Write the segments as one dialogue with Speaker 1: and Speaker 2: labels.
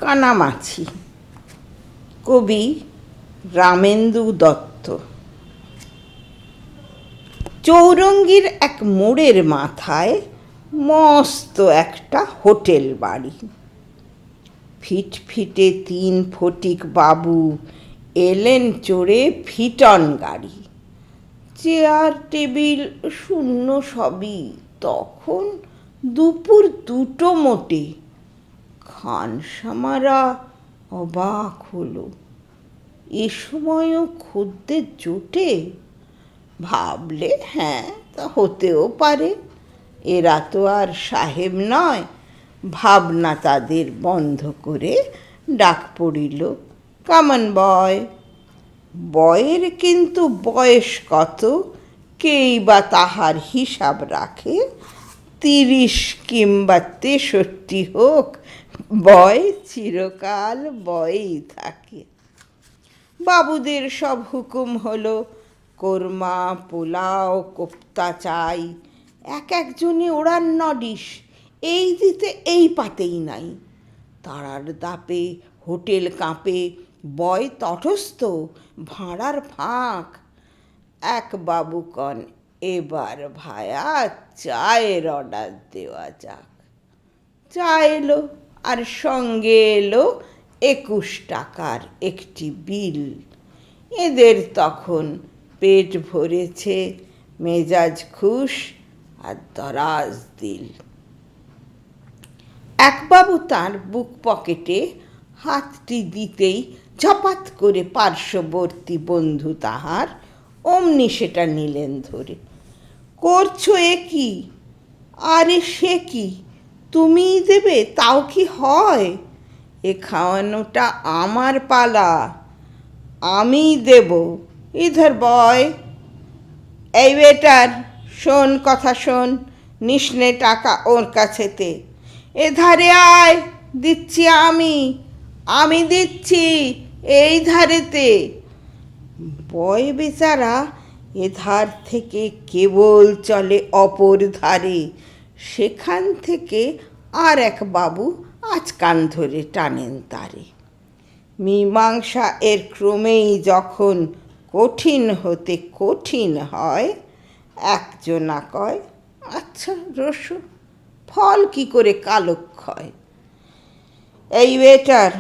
Speaker 1: কানামাছি। কবি রামেন্দু দত্ত। চৌরঙ্গীর এক মোড়ের মাথায় মস্ত একটা হোটেল বাড়ি। ফিটফিটে 3 ফটিক বাবু এলেন চড়ে ফিটন গাড়ি। চেয়ার টেবিল শূন্য সবই, তখন দুপুর 2টো মোটে। খানসামারা অবাক হলো, এ সময়ও খদ্দের জোটে? ভাবলে হ্যাঁ, তা হতেও পারে, এরা তো আর সাহেব নয়। ভাবনা তাদের বন্ধ করে ডাক পড়িল, কামান বয়। বয়ের কিন্তু বয়স কত, কেই বা তাহার হিসাব রাখে। 30 কিংবা 63 হোক, বয় চিরকাল বয়েই থাকে। বাবুদের সব হুকুম হলো, কোরমা, পোলাও, কোপ্তা চাই। একজনে ওড়ান 9 ডিশ, এই দিতে এই পাতেই নাই। তারার দাপে হোটেল কাঁপে, বয় তটস্থ, ভাঁড়ার ফাঁক। এক বাবু কন, এবার ভায়া চায়ের অর্ডার দেওয়া যাক। চা এলো, আর সঙ্গে এলো 21 টাকার একটি বিল। এদের তখন পেট ভরেছে, মেজাজ খুশ আর দরাজ দিল। এক বাবু তাঁর বুক পকেটে হাতটি দিতেই ঝপাত করে পার্শ্ববর্তী বন্ধু তাহার অমনি সেটা নিলেন ধরে। করছো এ কি? আরে সে কি, তুমিই দেবে, তাও কি হয়? এ খাওয়ানোটা আমার পালা, আমিই দেব। ইধর বয়। এই ওয়েটার, শোন কথা শোন, নিসনে টাকা ওর কাছেতে। এধারে আয়, দিচ্ছি আমি দিচ্ছি, এই ধারেতে। বয় বেচারা এধার থেকে কেবল চলে অপর ধারে। সেখান থেকে আর এক বাবু আচকান ধরে টানেন তারে। মীমাংসা এর ক্রমেই যখন কঠিন হতে কঠিন হয়, একজনা কয়, আচ্ছা রসো, ফল কি করে কালক্ষয়। এই ওয়েটার,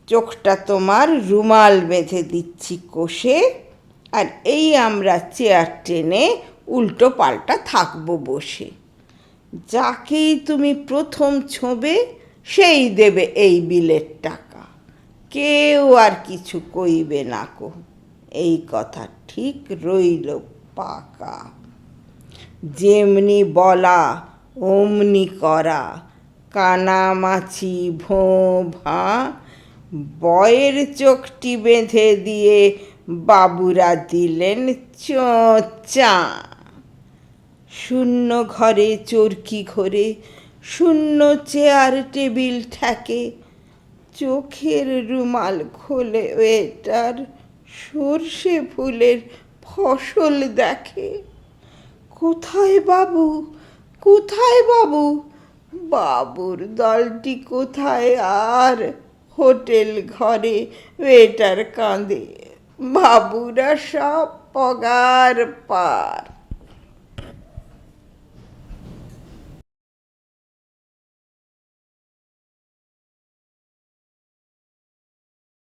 Speaker 1: চোখটা তোমার রুমাল বেঁধে দিচ্ছি কষে, আর এই আমরা চেয়ার টেনে উল্টো পাল্টা থাকবো বসে। যাকেই তুমি প্রথম ছোঁবে, সেই দেবে এই বিলের টাকা। কেউ আর কিছু কইবে না কো, এই কথা ঠিক রইল পাকা। যেমনি বলা অমনি করা, কানামাছি ভোঁ ভাঁ। বয়ের চোখটি বেঁধে দিয়ে বাবুরা দিলেন চোঁচা। শূন্য ঘরে চরকি ঘোরে, শূন্য চেয়ার টেবিল ঠেকে। চোখের রুমাল খোলে ওয়েটার, সর্ষে ফুলের ফসল দেখে। কোথায় বাবু, কোথায় বাবু? বাবুর দলটি কোথায় আর? হোটেল ঘরে ওয়েটার কাঁদে, বাবুরা সব পগার পার।